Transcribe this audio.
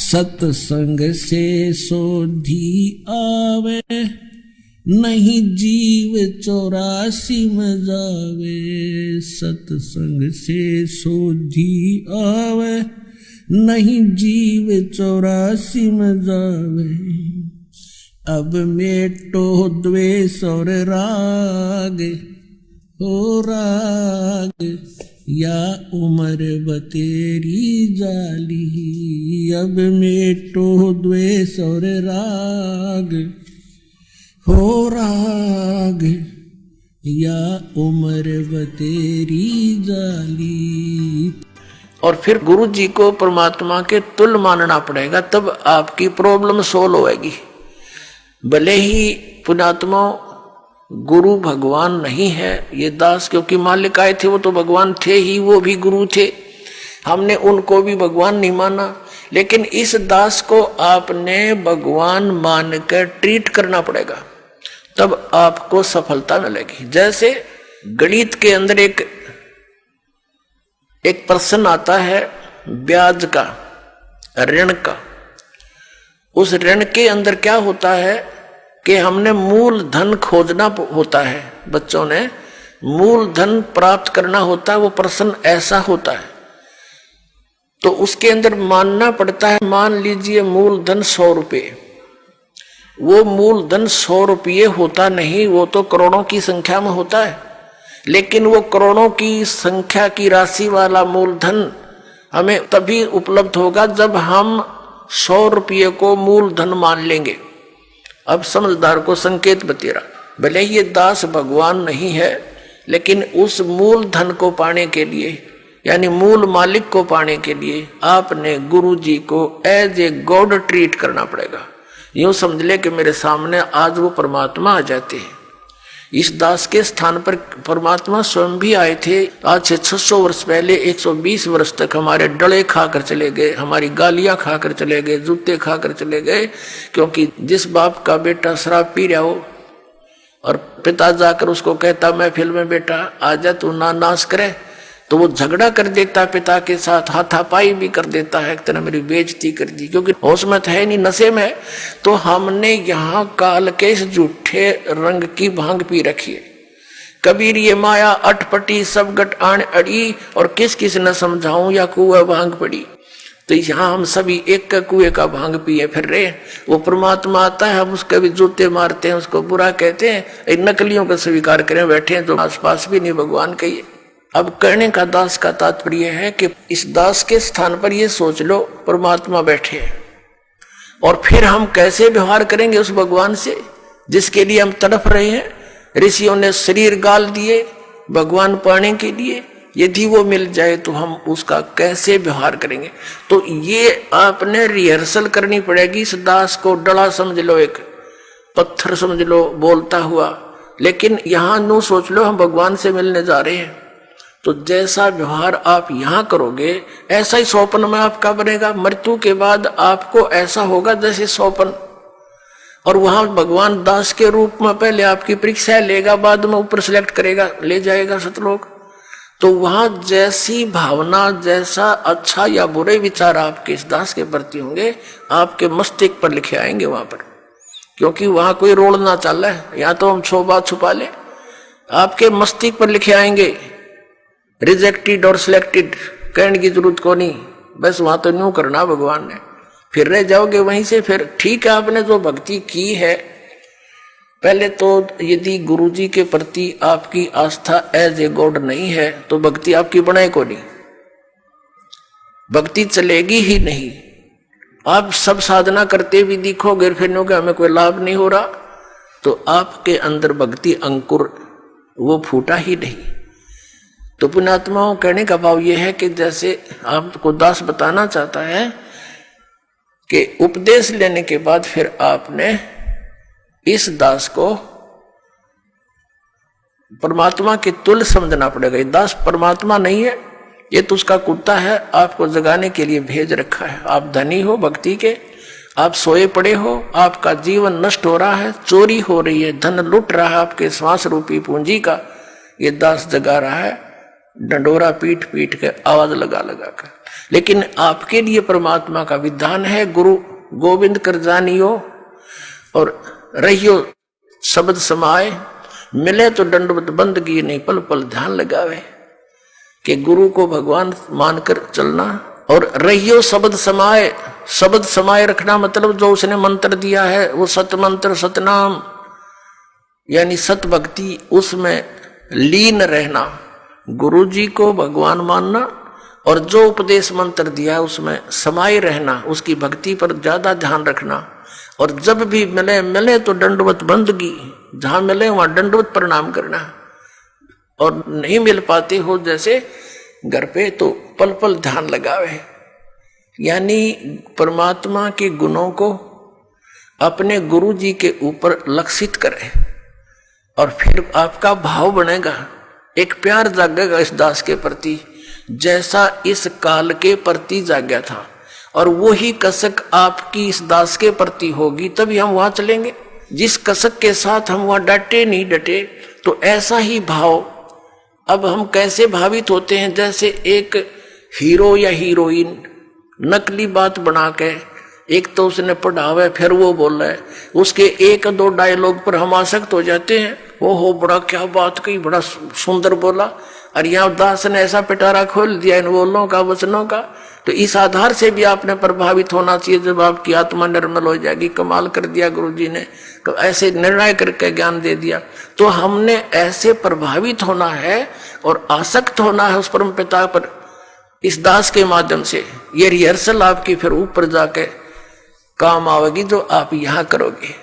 सत्संग से सोधी आवे, नहीं जीव 84 में जावे। सत्संग से सोधी आवे, नहीं जीव 84 में जावे। अब मेटो द्वेष और राग, हो राग या उम्र बतेरी जाली। अब मेटो द्वेष और राग, हो राग या उम्र बतेरी जाली। और फिर गुरु जी को परमात्मा के तुल्य मानना पड़ेगा, तब आपकी प्रॉब्लम सोल्व होएगी। भले ही पुण्यात्मा गुरु भगवान नहीं है, ये दास क्योंकि मालिक आए थे वो तो भगवान थे ही, वो भी गुरु थे, हमने उनको भी भगवान नहीं माना। लेकिन इस दास को आपने भगवान मानकर ट्रीट करना पड़ेगा, तब आपको सफलता मिलेगी। जैसे गणित के अंदर एक प्रश्न आता है ब्याज का, ऋण का। उस ऋण के अंदर क्या होता है कि हमने मूल धन खोजना होता है, बच्चों ने मूल धन प्राप्त करना होता है, वो प्रश्न ऐसा होता है। तो उसके अंदर मानना पड़ता है, मान लीजिए मूल धन 100 रुपये, वो मूल धन 100 रुपये होता नहीं, वो तो करोड़ों की संख्या में होता है। लेकिन वो करोड़ों की संख्या की राशि वाला मूलधन हमें तभी उपलब्ध होगा जब हम 100 रुपये को मूलधन मान लेंगे। अब समझदार को संकेत बतेरा, भले ये दास भगवान नहीं है, लेकिन उस मूल धन को पाने के लिए, यानी मूल मालिक को पाने के लिए आपने गुरु जी को एज ए गॉड ट्रीट करना पड़ेगा। यूं समझ ले कि मेरे सामने आज वो परमात्मा आ जाते हैं। इस दास के स्थान पर परमात्मा स्वयं भी आए थे। आज से 600 वर्ष पहले 120 वर्ष तक हमारे डले खाकर चले गए, हमारी गालियां खाकर चले गए, जूते खाकर चले गए। क्योंकि जिस बाप का बेटा शराब पी रहा हो और पिता जाकर उसको कहता महफिल में बेटा आजा तू ना नाश करे, तो वो झगड़ा कर देता है पिता के साथ, हाथापाई भी कर देता है, एक तरह मेरी बेइज्जती कर दी, क्योंकि होश में है नहीं, नशे में। तो हमने यहाँ काल के इस झूठे रंग की भांग पी रखी है। कबीर ये माया अटपटी सब गट आण अड़ी, और किस किस न समझाऊं या कुआ भांग पड़ी। तो यहाँ हम सभी एक का कुएं का भांग पिए फिर रहे। वो परमात्मा आता है, हम उसके भी जूते मारते हैं, उसको बुरा कहते हैं, नकलियों का स्वीकार करें बैठे हैं जो आसपास भी नहीं भगवान कहिए। अब कहने का दास का तात्पर्य है कि इस दास के स्थान पर ये सोच लो परमात्मा बैठे हैं, और फिर हम कैसे व्यवहार करेंगे उस भगवान से जिसके लिए हम तड़प रहे हैं। ऋषियों ने शरीर गाल दिए भगवान पाने के लिए, यदि वो मिल जाए तो हम उसका कैसे व्यवहार करेंगे। तो ये आपने रिहर्सल करनी पड़ेगी। इस दास को डला समझ लो, एक पत्थर समझ लो बोलता हुआ, लेकिन यहां नो सोच लो हम भगवान से मिलने जा रहे हैं। तो जैसा व्यवहार आप यहां करोगे ऐसा ही स्वप्न में आपका बनेगा। मृत्यु के बाद आपको ऐसा होगा जैसे स्वप्न, और वहां भगवान दास के रूप में पहले आपकी परीक्षा लेगा, बाद में ऊपर सिलेक्ट करेगा, ले जाएगा सतलोक। तो वहां जैसी भावना, जैसा अच्छा या बुरे विचार आपके इस दास के प्रति होंगे, आपके मस्तिष्क पर लिखे आएंगे वहां पर, क्योंकि वहां कोई रोल ना चल रहा है। या तो हम 100 बात छुपा ले, आपके मस्तिष्क पर लिखे आएंगे रिजेक्टेड और सिलेक्टेड, कहने की जरूरत को नहीं, बस वहां तो न्यू करना भगवान ने, फिर रह जाओगे वहीं से। फिर ठीक है, आपने जो भक्ति की है, पहले तो यदि गुरु जी के प्रति आपकी आस्था एज ए गॉड नहीं है तो भक्ति आपकी बनाए को नहीं, भक्ति चलेगी ही नहीं। आप सब साधना करते भी दिखोगे, फिर नो हमें कोई लाभ नहीं हो रहा, तो आपके अंदर भक्ति अंकुर वो फूटा ही नहीं। तो पुण्यात्माओं, कहने का भाव यह है कि जैसे आपको दास बताना चाहता है कि उपदेश लेने के बाद फिर आपने इस दास को परमात्मा के तुल्य समझना पड़ेगा। ये दास परमात्मा नहीं है, ये तो उसका कुत्ता है, आपको जगाने के लिए भेज रखा है। आप धनी हो भक्ति के, आप सोए पड़े हो, आपका जीवन नष्ट हो रहा है, चोरी हो रही है, धन लुट रहा है आपके श्वास रूपी पूंजी का, ये दास जगा रहा है डंडोरा पीट पीट के, आवाज लगा लगा कर। लेकिन आपके लिए परमात्मा का विधान है, गुरु गोविंद कर जानियो और रहियो शब्द समाए, मिले तो दंडवत बंदगी नहीं पल पल ध्यान लगावे। कि गुरु को भगवान मानकर चलना और रहियो शब्द समाए। शब्द समाए रखना मतलब जो उसने मंत्र दिया है वो सत मंत्र सतनाम यानी सत भक्ति, उसमें लीन रहना, गुरु जी को भगवान मानना और जो उपदेश मंत्र दिया उसमें समाये रहना, उसकी भक्ति पर ज्यादा ध्यान रखना। और जब भी मिले तो दंडवत बंदगी, जहां मिले वहां दंडवत प्रणाम करना। और नहीं मिल पाते हो जैसे घर पे तो पल पल ध्यान लगावे, यानी परमात्मा के गुणों को अपने गुरु जी के ऊपर लक्षित करे और फिर आपका भाव बनेगा, एक प्यार जागेगा इस दास के प्रति जैसा इस काल के प्रति जाग्या था। और वही कसक आपकी इस दास के प्रति होगी तभी हम वहां चलेंगे। जिस कसक के साथ हम वहां डटे नहीं डटे तो ऐसा ही भाव। अब हम कैसे भावित होते हैं, जैसे एक हीरो या हीरोइन नकली बात बना के, एक तो उसने पढ़ा हुआ है फिर वो बोल रहा है, उसके एक दो डायलॉग पर हम आसक्त हो जाते हैं। वो हो बड़ा क्या बात कही, बड़ा सुंदर बोला, और यहाँ दास ने ऐसा पिटारा खोल दिया इन बोलों का वचनों का। तो इस आधार से भी आपने प्रभावित होना चाहिए। जब आपकी आत्मा निर्मल हो जाएगी, कमाल कर दिया गुरु जी ने, तो ऐसे निर्णय करके ज्ञान दे दिया। तो हमने ऐसे प्रभावित होना है और आसक्त होना है उस परम पिता पर इस दास के माध्यम से। ये रिहर्सल आपकी फिर ऊपर जाके काम आवेगी जो आप यहाँ करोगे।